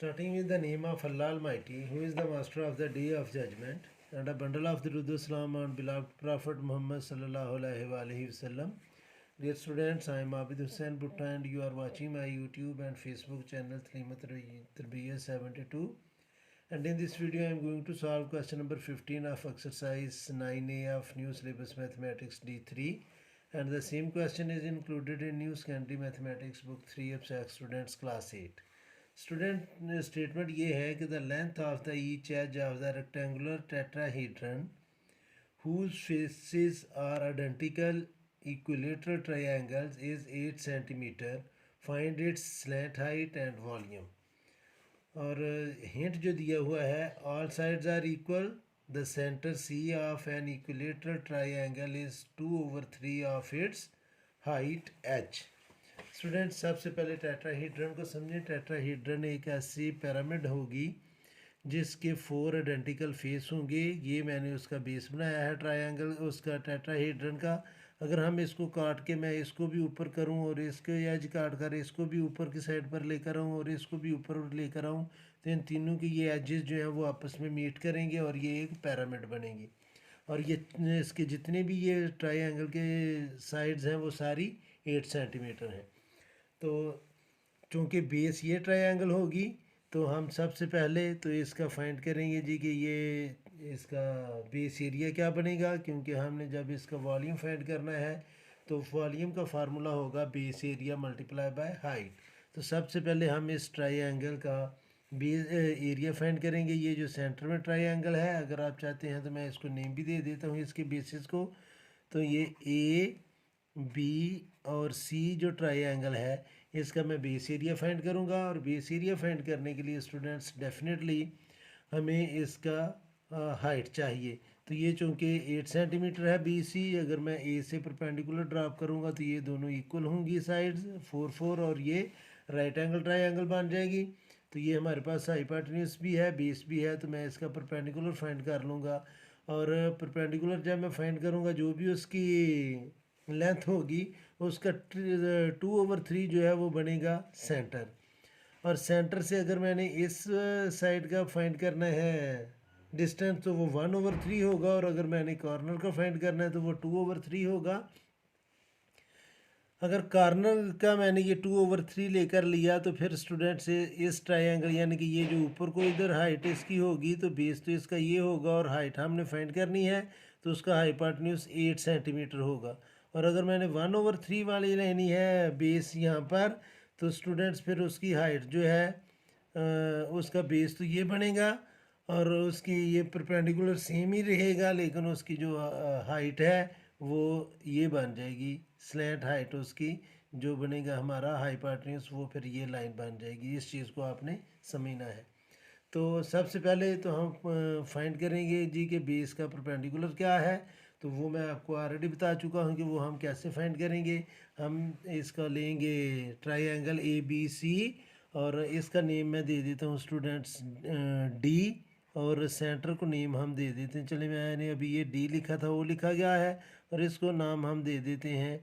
Starting with the name of Allah Almighty, who is the master of the day of judgment, and a bundle of the Durud Salam on beloved Prophet Muhammad sallallahu alaihi wasallam. Dear students, I am Abid Hussain Bhutta and you are watching my YouTube and Facebook channel Talimat Tarbiyya 72. And in this video I am going to solve question number 15 of exercise 9A of New Syllabus Mathematics D3. And the same question is included in New Secondary Mathematics Book 3 of SAC Students Class 8. Student statement ये है कि the length of the each edge of the rectangular tetrahedron whose faces are identical equilateral triangles is 8 cm. Find its slant height and volume. और hint जो दिया हुआ है, all sides are equal. The center C of an equilateral triangle is 2/3 of its height h. Student सबसे पहले टेट्राहीड्रन को समझें। टेट्राहीड्रन एक ऐसी पिरामिड होगी जिसके 4 आइडेंटिकल फेस होंगे। ये मैंने उसका बेस बनाया है ट्रायंगल उसका टेट्राहीड्रन का। अगर हम इसको काट के मैं इसको भी ऊपर करूं और इसके एज काट कर इसको भी ऊपर की साइड पर लेकर आऊं और इसको भी ऊपर लेकर आऊं, तो इन तीनों की ये एजेस जो हैं वो आपस में मीट करेंगे और ये एक पिरामिड बनेगी। और ये इसके जितने भी ये ट्रायंगल के साइड्स हैं वो सारी 8 सेंटीमीटर हैं। तो चूँकि बेस ये ट्रायंगल होगी तो हम सबसे पहले तो इसका फाइंड करेंगे जी कि ये इसका बेस एरिया क्या बनेगा, क्योंकि हमने जब इसका वॉल्यूम फाइंड करना है तो वॉल्यूम का फार्मूला होगा base area multiply by height. तो सबसे पहले हम इस ट्रायंगल का बेस एरिया फाइंड करेंगे। ये जो सेंटर में ट्रायंगल है, अगर आप चाहते हैं तो मैं इसको नेम भी दे देता हूँ इसके बेसिस को। तो ये ए बी और सी जो ट्रायंगल है इसका मैं बेस एरिया फाइंड करूंगा। और बेस एरिया फाइंड करने के लिए स्टूडेंट्स डेफिनेटली हमें इसका हाइट चाहिए। तो ये चूँकि 8 सेंटीमीटर है बी सी, अगर मैं ए से परपेंडिकुलर ड्रॉप करूंगा तो ये दोनों इक्वल होंगी साइड्स 4 4 और ये राइट एंगल ट्रायंगल बन जाएगी। तो ये हमारे पास हाइपोटेन्यूज भी है बेस भी है, तो मैं इसका परपेंडिकुलर फाइंड कर लूँगा। और परपेंडिकुलर जब मैं फाइंड करूँगा जो भी उसकी लेंथ होगी उसका 2/3 जो है वो बनेगा सेंटर। और सेंटर से अगर मैंने इस साइड का फाइंड करना है डिस्टेंस तो वो 1/3 होगा, और अगर मैंने कॉर्नर का फाइंड करना है तो वो 2/3 होगा। अगर कॉर्नर का मैंने ये 2/3 लेकर लिया तो फिर स्टूडेंट से इस ट्रायंगल यानी कि ये जो ऊपर को इधर हाइट इसकी होगी तो बेस तो इसका ये होगा और हाइट हमने फाइंड करनी है तो उसका हाइपोटेन्यूज 8 सेंटीमीटर होगा। और अगर मैंने 1/3 वाली लेनी है बेस यहाँ पर तो स्टूडेंट्स फिर उसकी हाइट जो है उसका बेस तो ये बनेगा और उसकी ये परपेंडिकुलर सेम ही रहेगा, लेकिन उसकी जो हाइट है वो ये बन जाएगी स्लैंट हाइट उसकी जो बनेगा हमारा हाइपोटेन्यूज, वो फिर ये लाइन बन जाएगी। इस चीज़ को आपने समझना है। तो सबसे पहले तो हम फाइंड करेंगे जी कि बेस का परपेंडिकुलर क्या है, तो वो मैं आपको ऑलरेडी बता चुका हूँ कि वो हम कैसे फाइंड करेंगे। हम इसका लेंगे ट्रायंगल ए बी सी और इसका नेम मैं दे देता हूँ स्टूडेंट्स डी, और सेंटर को नेम हम दे देते हैं, चलिए मैंने अभी ये डी लिखा था वो लिखा गया है और इसको नाम हम दे देते हैं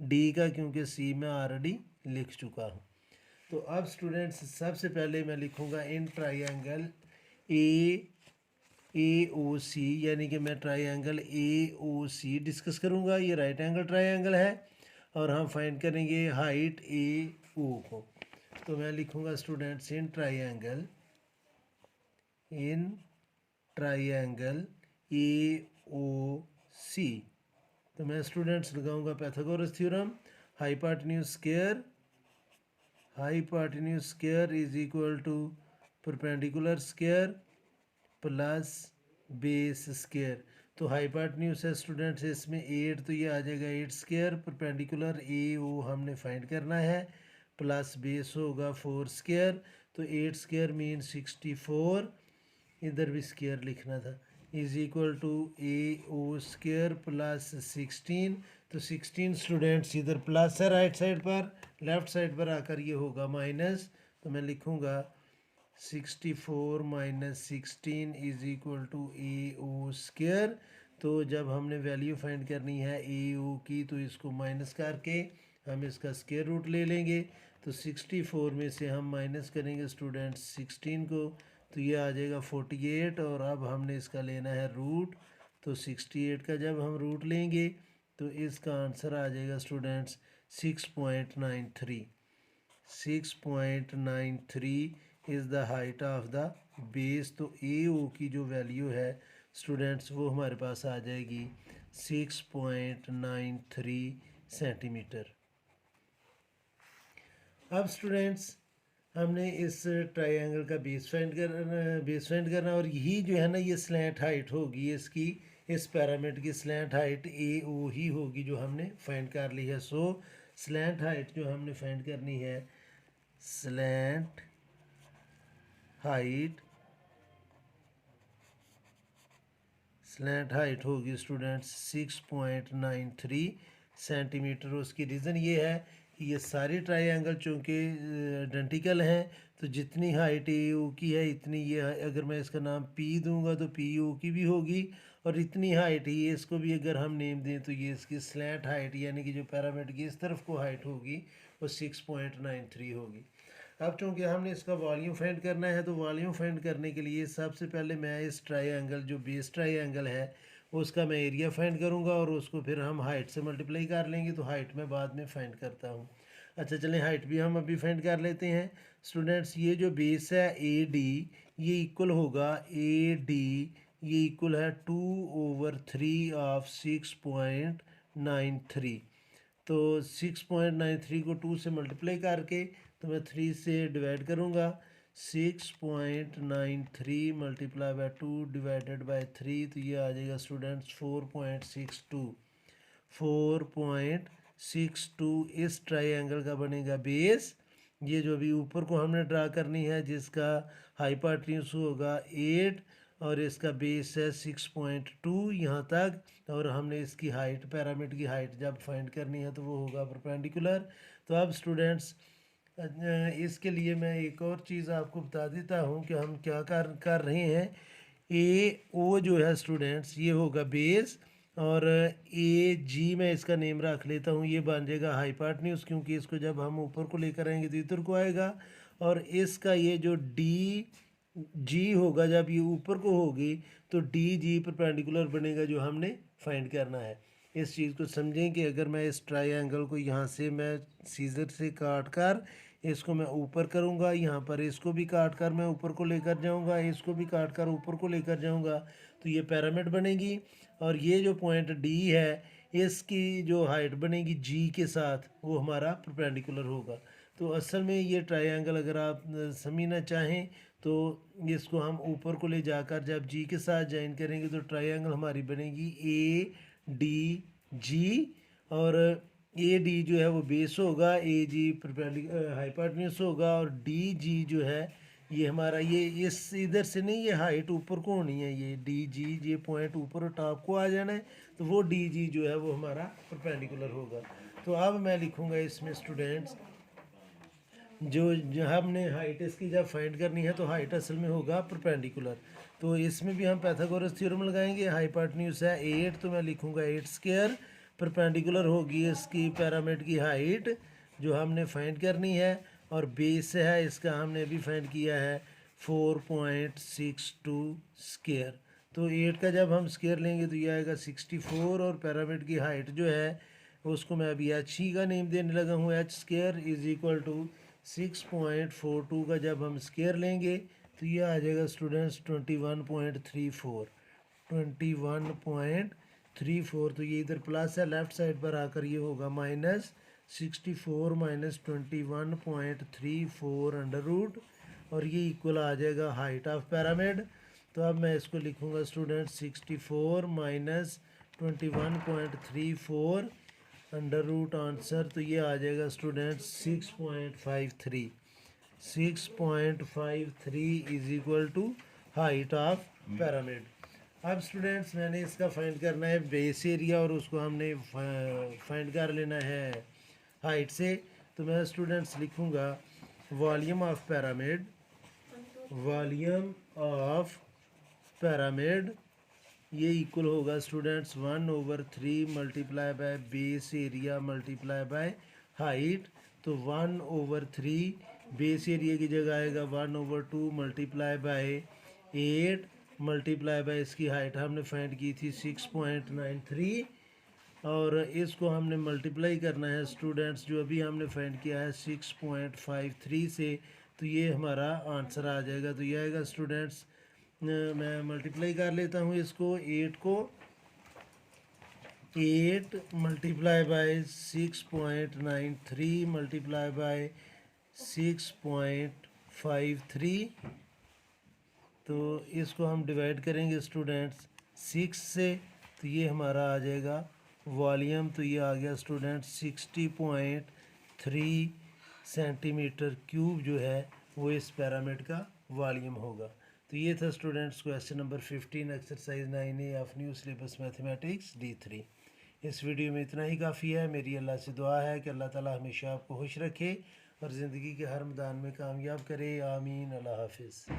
डी का, क्योंकि सी मैं ऑलरेडी लिख चुका हूँ। तो अब स्टूडेंट्स सबसे पहले मैं लिखूँगा इन ट्रायंगल ए ओ सी, यानी कि मैं triangle A O C discuss करूँगा। ये राइट एंगल ट्रायंगल है और हम फाइंड करेंगे हाइट ए ओ को। तो मैं लिखूँगा स्टूडेंट्स इन ट्रायंगल ए ओ सी। तो मैं स्टूडेंट्स लगाऊंगा Pythagoras theorem. Hypotenuse square is equal to perpendicular square plus base square. तो हाइपोटेन्यूज है स्टूडेंट्स इसमें 8, तो ये आ जाएगा 8 स्क्वायर, परपेंडिकुलर ए ओ हमने फाइंड करना है, प्लस बेस होगा 4 स्क्वायर। तो 8 स्क्वायर मीन 64, इधर भी स्क्वायर लिखना था, is equal to A O square plus 16। तो 16 स्टूडेंट्स इधर प्लस है राइट साइड पर, लेफ्ट साइड पर आकर ये होगा माइनस। तो मैं लिखूँगा 64 minus 16 is equal to A O square. तो जब हमने वैल्यू फाइंड करनी है ए ओ की तो इसको माइनस करके हम इसका स्क्वायर रूट ले लेंगे। तो 64 में से हम माइनस करेंगे स्टूडेंट्स 16 को, तो ये आ जाएगा 48। और अब हमने इसका लेना है रूट। तो 68 का जब हम रूट लेंगे तो इसका आंसर आ जाएगा students 6.93। 6.93 is the height of the base. तो ए ओ की जो वैल्यू है स्टूडेंट्स वो हमारे पास आ जाएगी 6.93 सेंटीमीटर। अब स्टूडेंट्स हमने इस ट्रायंगल का बेस फाइंड करना और यही जो है ना ये स्लैंट हाइट होगी इसकी, इस पैरामिड की स्लैंट हाइट ए ओ ही होगी जो हमने फाइंड कर ली है। सो स्लैंट हाइट जो हमने फाइंड करनी है, स्लैंट हाइट होगी स्टूडेंट्स 6.93 सेंटीमीटर। उसकी रीज़न ये है कि ये सारे ट्रायंगल चूँकि आइडेंटिकल हैं, तो जितनी हाइट ए ओ की है इतनी ये अगर मैं इसका नाम पी दूंगा तो पी ओ की भी होगी, और इतनी हाइट ही इसको भी अगर हम नेम दें तो ये इसकी स्लैंट हाइट यानी कि जो पैरामिड की इस तरफ को हाइट होगी वो 6.93 होगी। अब चूँकि हमने इसका वॉल्यूम फाइंड करना है, तो वॉल्यूम फाइंड करने के लिए सबसे पहले मैं इस ट्रायंगल जो बेस ट्रायंगल है उसका मैं एरिया फाइंड करूँगा और उसको फिर हम हाइट से मल्टीप्लाई कर लेंगे। तो हाइट मैं बाद में फाइंड करता हूँ। अच्छा चलें, हाइट भी हम अभी फाइंड कर लेते हैं स्टूडेंट्स। ये जो बेस है ए डी, ये इक्वल होगा ए डी, ये इक्वल है 2/3 ऑफ 6.93। तो 6.93 को 2 से मल्टीप्लाई करके तो मैं 3 से डिवाइड करूँगा। 6.93 मल्टीप्लाई बाय 2 डिवाइडेड बाय 3, तो ये आ जाएगा स्टूडेंट्स 4.62। 4.62 इस ट्रायंगल का बनेगा बेस। ये जो अभी ऊपर को हमने ड्रा करनी है जिसका हाइपोटेन्यूज होगा 8 और इसका बेस है 6.2 यहाँ तक, और हमने इसकी हाइट पैरामिड की हाइट जब फाइंड करनी है तो वो होगा परपेंडिकुलर। तो अब स्टूडेंट्स इसके लिए मैं एक और चीज़ आपको बता देता हूँ कि हम क्या कर रहे हैं। ए ओ जो है स्टूडेंट्स ये होगा बेस, और ए जी मैं इसका नेम रख लेता हूँ, ये बन जाएगा हाइपोटेन्यूज क्योंकि इसको जब हम ऊपर को लेकर आएंगे तो इधर को आएगा। और इसका ये जो डी जी होगा जब ये ऊपर को होगी तो डी जी परपेंडिकुलर बनेगा जो हमने फाइंड करना है। इस चीज़ को समझें कि अगर मैं इस ट्रायंगल को यहाँ से मैं सीजर से काट कर इसको मैं ऊपर करूँगा, यहाँ पर इसको भी काट कर मैं ऊपर को लेकर जाऊँगा, इसको भी काट कर ऊपर को लेकर जाऊँगा, तो ये पिरामिड बनेगी। और ये जो पॉइंट डी है इसकी जो हाइट बनेगी जी के साथ वो हमारा परपेंडिकुलर होगा। तो असल में ये ट्रायंगल अगर आप समझना चाहें तो इसको हम ऊपर को ले जाकर जब जी के साथ ज्वाइन करेंगे तो ट्रायंगल हमारी बनेगी ए डी जी, और ए डी जो है वो बेस होगा, ए जी हाइपोटेन्यूज होगा, और डी जी जो है ये हमारा ये इस इधर से नहीं, ये हाइट ऊपर को होनी है, ये डी जी ये पॉइंट ऊपर टॉप को आ जाना है, तो वो डी जी जो है वो हमारा परपेंडिकुलर होगा। तो अब मैं लिखूँगा इसमें स्टूडेंट्स जो हमने हाइट इसकी जब फाइंड करनी है तो हाइट असल में होगा परपेंडिकुलर। तो इसमें भी हम पाइथागोरस थ्योरम लगाएंगे। हाइपोटेन्यूज है 8 तो मैं लिखूँगा 8 स्क्वायर, परपेंडिकुलर होगी इसकी पैरामिड की हाइट जो हमने फाइंड करनी है, और बेस है इसका हमने अभी फाइंड किया है 4.62 स्क्वायर। तो 8 का जब हम स्क्वायर लेंगे तो ये आएगा 64, और पैरामिड की हाइट जो है उसको मैं अभी एच ही का नेम देने लगा हूँ, H square is equal to 6.42 का जब हम स्क्वायर लेंगे तो ये आ जाएगा स्टूडेंट्स 21.34। 21.34, तो ये इधर प्लस है, लेफ्ट साइड पर आकर ये होगा -64 माइनस 21.34 अंडर रूट, और ये इक्वल आ जाएगा हाइट ऑफ पैरामिड। तो अब मैं इसको लिखूँगा student 64 minus 21.34 under root answer, तो ये आ जाएगा student 6.53। 6.53 is equal to height of pyramid. अब स्टूडेंट्स मैंने इसका फाइंड करना है बेस एरिया, और उसको हमने फाइंड कर लेना है हाइट से। तो मैं स्टूडेंट्स लिखूँगा volume of pyramid, volume of pyramid ये इक्वल होगा students 1/3 multiply by base area multiply by height. तो 1/3 बेस एरिया की जगह आएगा 1/2 मल्टीप्लाई बाय 8 मल्टीप्लाई बाय इसकी हाइट हमने फाइंड की थी 6.93 और इसको हमने मल्टीप्लाई करना है स्टूडेंट्स जो अभी हमने फाइंड किया है 6.53 से, तो ये हमारा आंसर आ जाएगा। तो ये आएगा स्टूडेंट्स, मैं मल्टीप्लाई कर लेता हूँ इसको, 8 को 8 मल्टीप्लाई बाय 6.93 मल्टीप्लाई बाय 6.53, तो इसको हम डिवाइड करेंगे स्टूडेंट्स 6 से, तो ये हमारा आ जाएगा वॉल्यूम। तो ये आ गया स्टूडेंट्स 60.3 सेंटीमीटर क्यूब जो है वो इस पिरामिड का वॉल्यूम होगा। तो ये था students question number 15 exercise 9A of new syllabus mathematics D3। इस वीडियो में इतना ही काफ़ी है। मेरी अल्लाह से दुआ है कि अल्लाह ताला हमेशा आपको खुश रखे और ज़िंदगी के हर मैदान में कामयाब करे। आमीन। अल्लाह हाफिज़।